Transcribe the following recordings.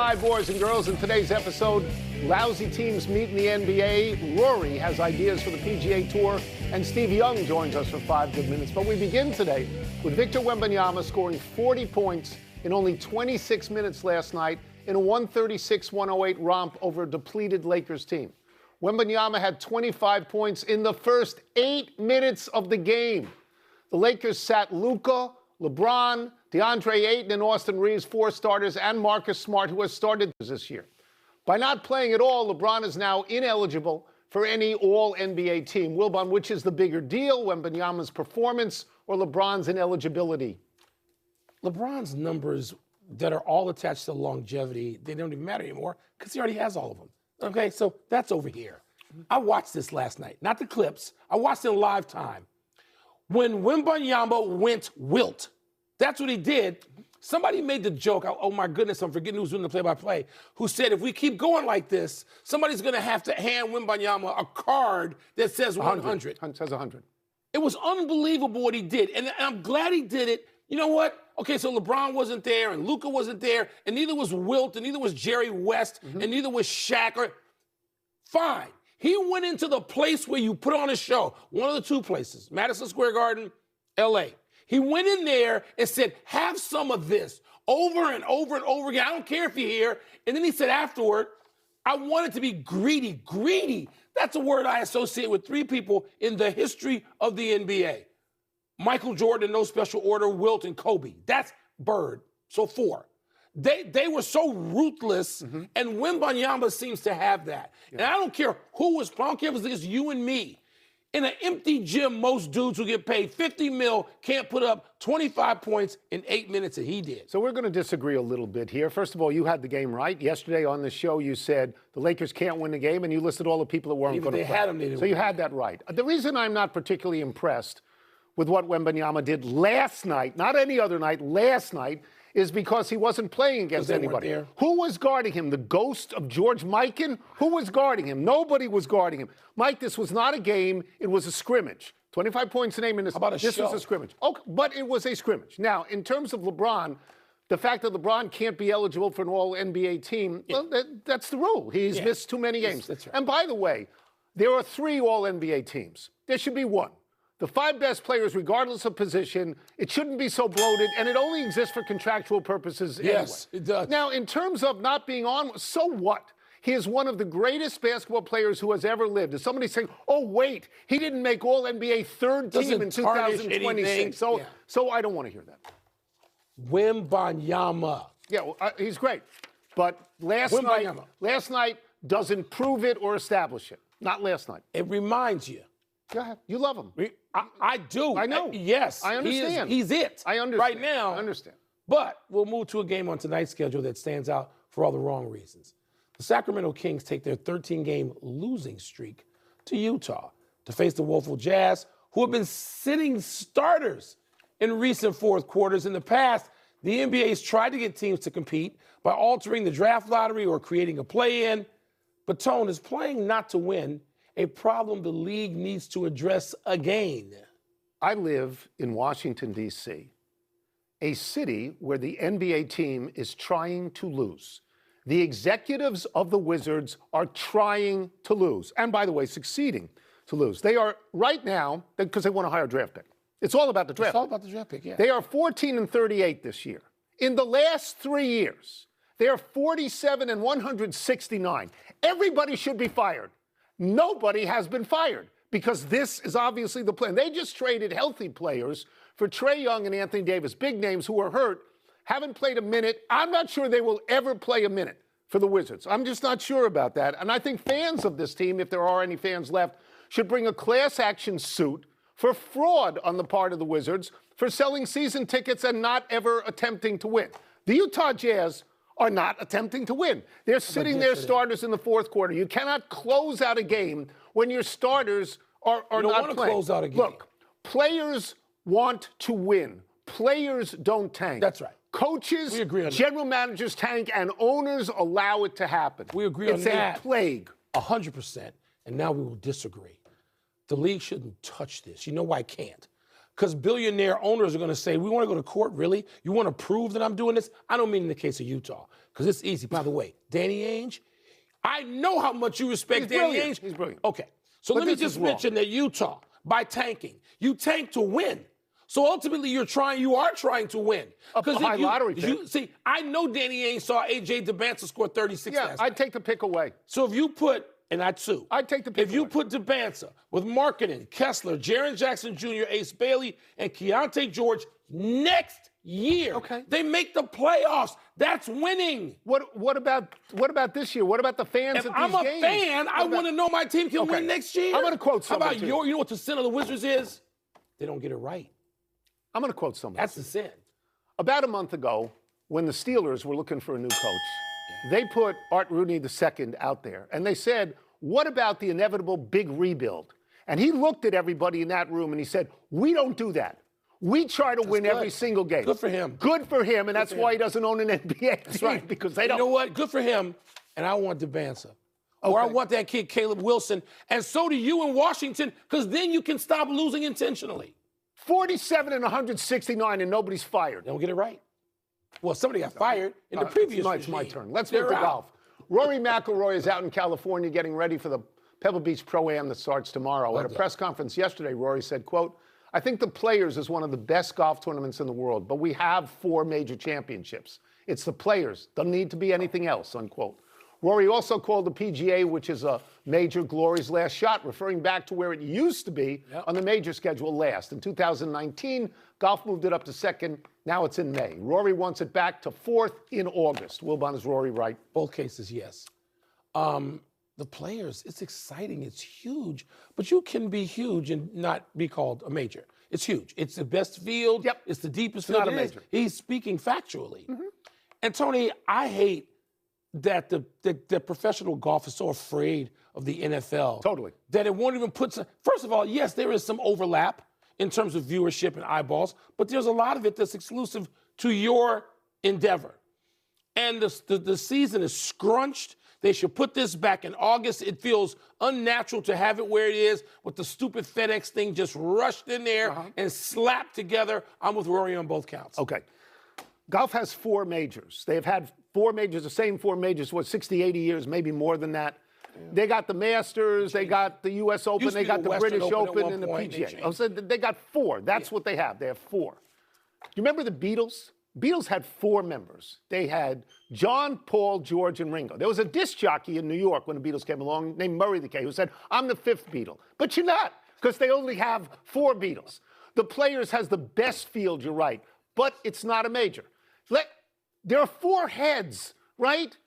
Hi, boys and girls. In today's episode, lousy teams meet in the NBA. Rory has ideas for the PGA Tour, and Steve Young joins us for 5 good minutes. But we begin today with Victor Wembanyama scoring 40 points in only 26 minutes last night in a 136-108 romp over a depleted Lakers team. Wembanyama had 25 points in the first 8 minutes of the game. The Lakers sat Luka, LeBron, DeAndre Ayton, and Austin Reeves, 4 starters, and Marcus Smart, who has started this year. By not playing at all, LeBron is now ineligible for any All-NBA team. Wilbon, which is the bigger deal, Wembanyama's performance or LeBron's ineligibility? LeBron's numbers that are all attached to longevity, they don't even matter anymore because he already has all of them. Okay, so that's over here. I watched this last night, not the clips. I watched it in live time. When Wembanyama went wilt, that's what he did. Somebody made the joke, oh my goodness, I'm forgetting who's doing the play-by-play, who said if we keep going like this, somebody's going to have to hand Wembanyama a card that says 100. It says 100. It was unbelievable what he did, and I'm glad he did it. You know what? Okay, so LeBron wasn't there, and Luka wasn't there, and neither was Wilt, and neither was Jerry West, and neither was Shaq. Fine. He went into the place where you put on a show, one of the 2 places, Madison Square Garden, L.A. He went in there and said, have some of this over and over and over again. I don't care if you're here. And then he said afterward, I want it to be greedy. Greedy. That's a word I associate with 3 people in the history of the NBA. Michael Jordan, no special order, Wilt, and Kobe. That's Bird. So 4. They were so ruthless, and Wembanyama seems to have that. Yeah. And I don't care who was playing. I don't care if it's you and me. In an empty gym, most dudes who get paid $50 million can't put up 25 points in 8 minutes, and he did. So we're going to disagree a little bit here. First of all, you had the game right. Yesterday on the show, you said the Lakers can't win the game, and you listed all the people that weren't going to play. Had them, they didn't so you had that right. The reason I'm not particularly impressed with what Wembanyama did last night, not any other night, last night, is because he wasn't playing against anybody. Who was guarding him? The ghost of George Mikan? Who was guarding him? Nobody was guarding him. Mike, this was not a game. It was a scrimmage. 25 points in 8 minutes. How about this was a scrimmage. Okay, but it was a scrimmage. Now, in terms of LeBron, the fact that LeBron can't be eligible for an All-NBA team, well, that's the rule. He's missed too many games. That's right. And by the way, there are 3 All-NBA teams. There should be 1. The 5 best players, regardless of position, it shouldn't be so bloated, and it only exists for contractual purposes anyway. Yes, it does. Now, in terms of not being on, so what? He is one of the greatest basketball players who has ever lived. Is somebody saying, oh, wait, he didn't make All-NBA 3rd team in 2026, so I don't want to hear that. Wembanyama. Yeah, well, he's great. But last night doesn't prove it or establish it. Not last night. It reminds you. Go ahead. You love him. I do. I know. Yes. I understand. He's it. I understand. Right now. I understand. But we'll move to a game on tonight's schedule that stands out for all the wrong reasons. The Sacramento Kings take their 13-game losing streak to Utah to face the woeful Jazz, who have been sitting starters in recent fourth quarters. In the past, the NBA has tried to get teams to compete by altering the draft lottery or creating a play-in. But Tone, is playing not to win a problem the league needs to address again? I live in Washington, D.C., a city where the NBA team is trying to lose. The executives of the Wizards are trying to lose. And by the way, succeeding to lose. They are right now, because they want a higher draft pick. It's all about the draft pick. It's all about the draft pick, yeah. They are 14-38 this year. In the last 3 years, they are 47-169. Everybody should be fired. Nobody has been fired because this is obviously the plan. They just traded healthy players for Trae Young and Anthony Davis, big names who are hurt, haven't played a minute. I'm not sure they will ever play a minute for the Wizards. I'm just not sure about that. And I think fans of this team, if there are any fans left, should bring a class action suit for fraud on the part of the Wizards for selling season tickets and not ever attempting to win. The Utah Jazz are not attempting to win. They're sitting their starters in the fourth quarter. You cannot close out a game when your starters are not playing. You don't want to close out a game. Look, players want to win. Players don't tank. That's right. Coaches, general managers tank, and owners allow it to happen. We agree on that. It's a plague. 100%. And now we will disagree. The league shouldn't touch this. You know why it can't? Because billionaire owners are going to say, we want to go to court, really? You want to prove that I'm doing this? I don't mean in the case of Utah. because it's easy. By the way, Danny Ainge, I know how much you respect Danny Ainge. He's brilliant. Okay, so let me just mention that Utah, by tanking, you tank to win. So ultimately, you are trying to win. A high lottery pick. See, I know Danny Ainge saw A.J. DeBanza score 36 last night. I'd take the pick away. So if you put, and I too. I'd take the pick If you put DeBanza with Marketing, Kessler, Jaren Jackson Jr., Ace Bailey, and Keontae George next year, they make the playoffs. That's winning. What about this year? What about the fans if at I'm these a games? fan, I want to know my team can win next year. I'm going to quote someone. How about you know what the sin of the Wizards is? They don't get it right. I'm going to quote someone. That's the sin. About a month ago, when the Steelers were looking for a new coach, they put Art Rooney II out there, and they said, what about the inevitable big rebuild? And he looked at everybody in that room, and he said, we don't do that. We try to win every single game. Good for him. Good for him, and that's why he doesn't own an NBA team. Right. Because they don't. You know what? Good for him, and I want DeBanza. Or I want that kid, Caleb Wilson, and so do you in Washington, because then you can stop losing intentionally. 47 and 169, and nobody's fired. They don't get it right. Well, somebody got fired in the previous It's my turn. Let's move to golf. Rory McIlroy is out in California getting ready for the Pebble Beach Pro-Am that starts tomorrow. At a press conference yesterday, Rory said, quote, I think the Players is one of the best golf tournaments in the world, but we have 4 major championships. It's the Players. Doesn't need to be anything else, unquote. Rory also called the PGA, which is a major glory's last shot, referring back to where it used to be on the major schedule last. In 2019, golf moved it up to second. Now it's in May. Rory wants it back to 4th in August. Wilbon, is Rory right? Both cases, yes. The Players, it's exciting. It's huge. But you can be huge and not be called a major. It's huge. It's the best field. Yep. It's the deepest field. Not a major. He's speaking factually. And, Tony, I hate that the professional golf is so afraid of the NFL. Totally. That it won't even put some. First of all, yes, there is some overlap in terms of viewership and eyeballs, but there's a lot of it that's exclusive to your endeavor. And the season is scrunched. They should put this back in August. It feels unnatural to have it where it is with the stupid FedEx thing just rushed in there and slapped together. I'm with Rory on both counts. Okay. Golf has 4 majors. They've had 4 majors, the same 4 majors, 60, 80 years, maybe more than that. They got the Masters, they got the U.S. Open, they got the British Open and the PGA. Oh, so they got 4. That's what they have. They have 4. You remember the Beatles? Beatles had 4 members. They had John, Paul, George, and Ringo. There was a disc jockey in New York when the Beatles came along named Murray the K, who said, I'm the 5th Beatle. But you're not, because they only have 4 Beatles. The Players has the best field, you're right, but it's not a major. There are 4 heads, right?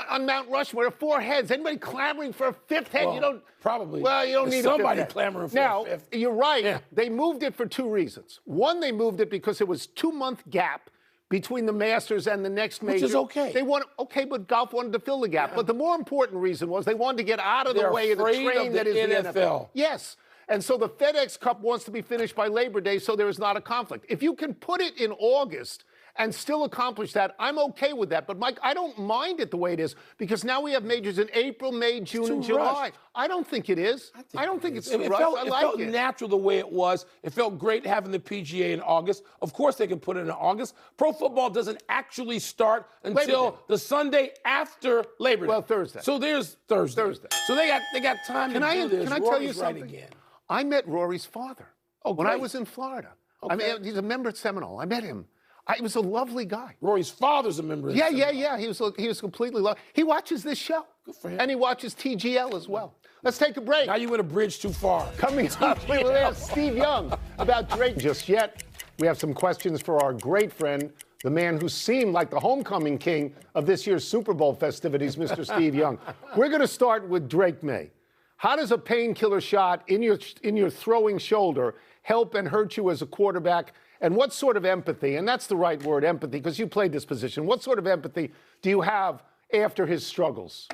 On Mount Rushmore, there are 4 heads. Anybody clamoring for a 5th head? Well, you don't. Probably. Well, you don't need somebody a 5th head. clamoring for now, a 5th. You're right. Yeah. They moved it for 2 reasons. One, they moved it because it was 2-month gap between the Masters and the next major. Which is okay. They wanted, but golf wanted to fill the gap. Yeah. But the more important reason was they wanted to get out of the way of the train that is the NFL. Yes. And so the FedEx Cup wants to be finished by Labor Day, so there is not a conflict. If you can put it in August and still accomplish that, I'm okay with that. But, Mike, I don't mind it the way it is because now we have majors in April, May, June, and July. I don't think it is. I don't think it's too rushed. I like it. It felt natural the way it was. It felt great having the PGA in August. Of course they can put it in August. Pro football doesn't actually start until the Sunday after Labor Day. Well, Thursday. So there's Thursday. So they got time to do this. Can I tell you something? Again. I met Rory's father when I was in Florida. I mean, he's a member at Seminole. I met him. He was a lovely guy. Rory's father's a member. Yeah. He was completely lovely. He watches this show. Good for him. And he watches TGL as well. Let's take a break. Now you went a bridge too far. Coming up, we will ask Steve Young about Drake. Just yet, we have some questions for our great friend, the man who seemed like the homecoming king of this year's Super Bowl festivities, Mr. Steve Young. We're going to start with Drake May. How does a painkiller shot in your throwing shoulder help and hurt you as a quarterback? And what sort of empathy, and that's the right word, empathy, because you played this position, what sort of empathy do you have after his struggles?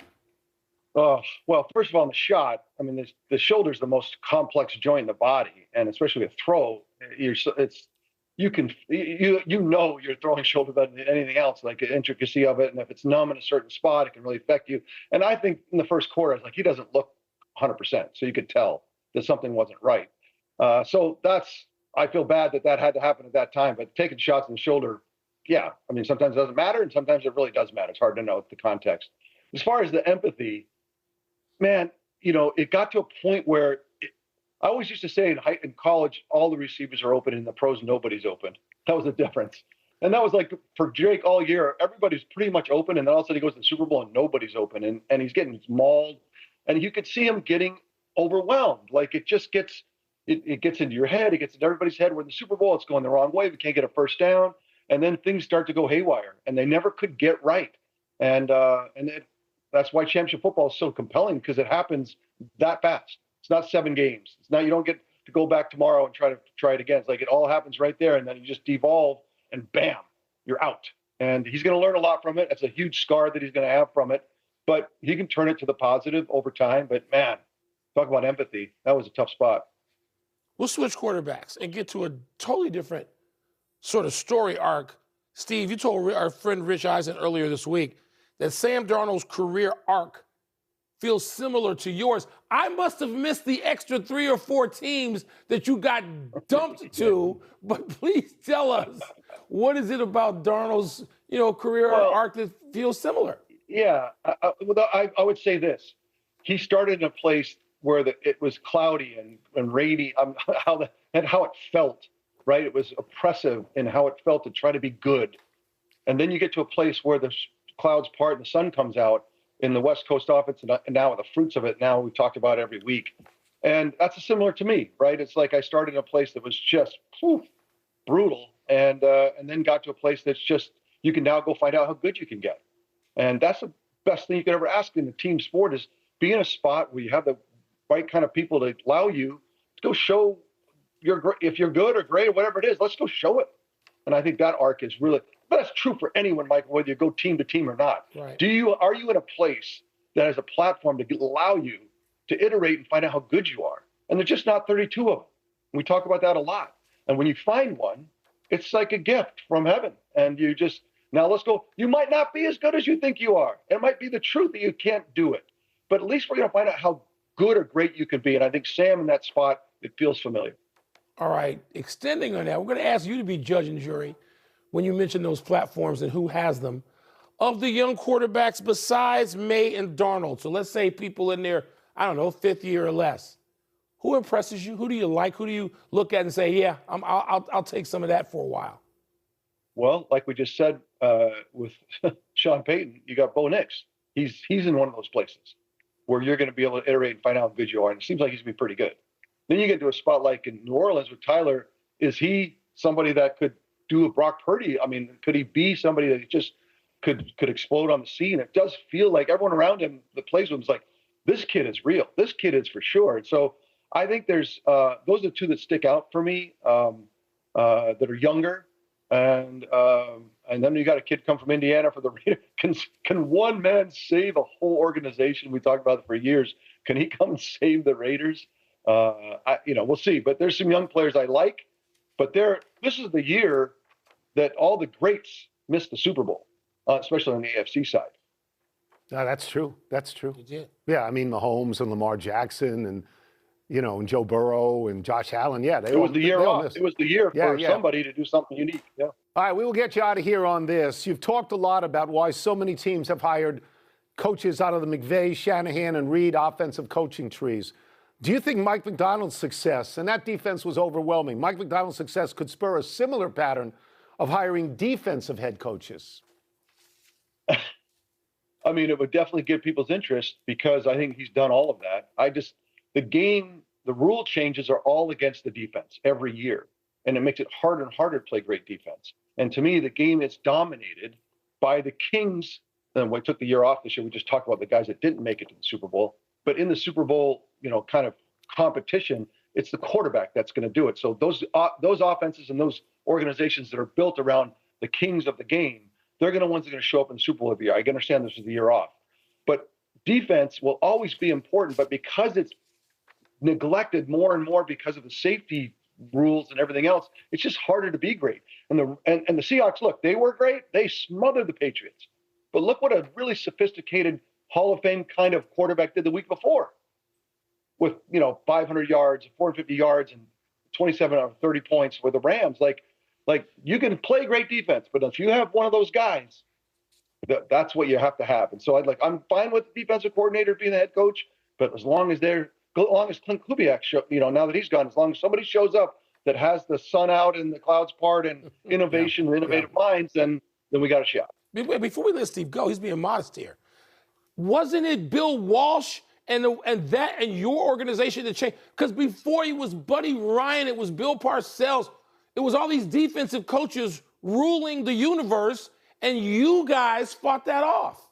Well, first of all, in the shot, I mean, the shoulder's the most complex joint in the body, and especially a throw, you know you're throwing shoulder better than anything else, like the intricacy of it, and if it's numb in a certain spot, it can really affect you. And I think in the first quarter, I was like, he doesn't look 100%, so you could tell that something wasn't right. I feel bad that had to happen at that time, but taking shots in the shoulder yeah, I mean, sometimes it doesn't matter, and sometimes it really does matter. It's hard to know the context. As far as the empathy, man, it got to a point where I always used to say in college, all the receivers are open, and the pros, nobody's open. That was the difference. And that was like for Drake all year, everybody's pretty much open, and then all of a sudden he goes to the Super Bowl and nobody's open, and he's getting mauled, and you could see him getting overwhelmed. Like it just gets it gets into your head, it gets into everybody's head. We're in the Super Bowl, it's going the wrong way, we can't get a first down, and then things start to go haywire, and they never could get right. And that's why championship football is so compelling, because it happens that fast. It's not 7 games. It's not, you don't get to go back tomorrow and try it again. It's like it all happens right there, and then you just devolve, and bam, you're out. And he's going to learn a lot from it. It's a huge scar that he's going to have from it, but he can turn it to the positive over time. But man, talk about empathy. That was a tough spot. We'll switch quarterbacks and get to a totally different sort of story arc. Steve, you told our friend Rich Eisen earlier this week that Sam Darnold's career arc feels similar to yours. I must have missed the extra 3 or 4 teams that you got dumped to, but please tell us, what is it about Darnold's career arc that feels similar? Yeah, I would say this. He started in a place where it was cloudy and rainy, how it felt, right? It was oppressive in how it felt to try to be good. And then you get to a place where the clouds part and the sun comes out in the West Coast offense, and now the fruits of it, now we talked about every week. And that's similar to me, right? It's like I started in a place that was just brutal, and then got to a place that's just, you can now go find out how good you can get. And that's the best thing you could ever ask in the team sport, is be in a spot where you have the right kind of people to allow you to go show if you're good or great or whatever it is, let's go show it. And I think that arc is really, but that's true for anyone, Michael, whether you go team to team or not. Right. Are you in a place that has a platform to allow you to iterate and find out how good you are? And there's just not 32 of them. We talk about that a lot. And when you find one, it's like a gift from heaven. And you just, now let's go. You might not be as good as you think you are. It might be the truth that you can't do it. But at least we're going to find out how good or great you can be. And I think Sam in that spot, it feels familiar. All right, extending on that, we're going to ask you to be judge and jury when you mention those platforms and who has them. Of the young quarterbacks besides May and Darnold, so let's say people in their, 5th year or less, who impresses you? Who do you like? Who do you look at and say, yeah, I'll take some of that for a while? Well, like we just said with Sean Payton, you got Bo Nix. He's in one of those places where you're going to be able to iterate and find out how good you are, and it seems like he's going to be pretty good. Then you get to a spot like in New Orleans with Tyler. Is he somebody that could do a Brock Purdy? I mean, could he be somebody that just could explode on the scene? It does feel like everyone around him that plays with him is like, this kid is real. This kid is for sure. And so I think there's those are the two that stick out for me that are younger. And then you got a kid come from Indiana for the Raiders. Can one man save a whole organization? We talked about it for years. Can he come and save the Raiders? We'll see. But there's some young players I like. But this is the year that all the greats missed the Super Bowl, especially on the AFC side. No, that's true. That's true. You did. Yeah, I mean, Mahomes and Lamar Jackson and, and Joe Burrow and Josh Allen. Yeah, it was the year off. It was the year for somebody to do something unique. Yeah. All right, we will get you out of here on this. You've talked a lot about why so many teams have hired coaches out of the McVay, Shanahan, and Reed offensive coaching trees. Do you think Mike Macdonald's success, and that defense was overwhelming, Mike Macdonald's success could spur a similar pattern of hiring defensive head coaches? I mean, it would definitely get people's interest because I think he's done all of that. The rule changes are all against the defense every year, and it makes it harder and harder to play great defense. And to me, the game is dominated by the Kings. And we took the year off this year. We just talked about the guys that didn't make it to the Super Bowl. But in the Super Bowl, kind of competition, it's the quarterback that's going to do it. So those offenses and those organizations that are built around the kings of the game, they're going to ones that are going to show up in the Super Bowl every year. I can understand this is the year off. But defense will always be important, but because it's neglected more and more because of the safety rules and everything else, it's just harder to be great. And the Seahawks, look, they were great. They smothered the Patriots. But look what a really sophisticated Hall of Fame kind of quarterback did the week before with, 500 yards, 450 yards, and 27 or 30 points with the Rams. Like, Like, you can play great defense, but if you have one of those guys, that's what you have to have. And so I'm fine with the defensive coordinator being the head coach, but as long as Clint Kubiak, now that he's gone, as long as somebody shows up that has the sun out and the clouds part and innovation and innovative minds, then we got a shot. Before we let Steve go, he's being modest here. Wasn't it Bill Walsh and your organization that changed? Because before he was Buddy Ryan, it was Bill Parcells. It was all these defensive coaches ruling the universe, and you guys fought that off.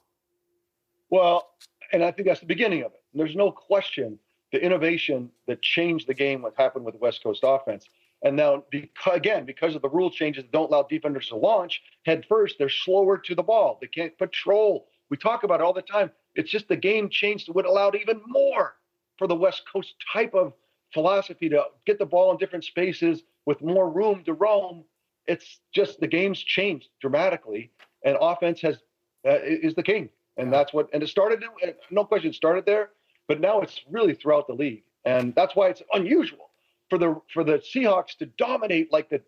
Well, and I think that's the beginning of it. There's no question the innovation that changed the game, what happened with the West Coast offense. And now, because of the rule changes that don't allow defenders to launch head first, they're slower to the ball. They can't patrol. We talk about it all the time. It's just the game changed to what allowed even more for the West Coast type of philosophy to get the ball in different spaces with more room to roam. It's just the game's changed dramatically, and offense is the king. And that's and it started, no question, it started there, but now it's really throughout the league. And that's why it's unusual for the Seahawks to dominate like the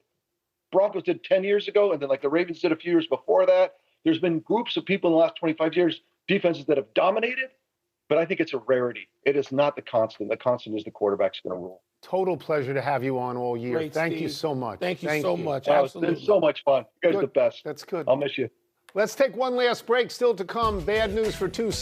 Broncos did 10 years ago, and then like the Ravens did a few years before that. There's been groups of people in the last 25 years, defenses that have dominated, but I think it's a rarity. It is not the constant. The constant is the quarterback's going to rule. Total pleasure to have you on all year. Great, Thank Steve. you so much. Thank you so much. Absolutely. It's been so much fun. You guys are the best. That's good. I'll miss you. Let's take one last break. Still to come, bad news for two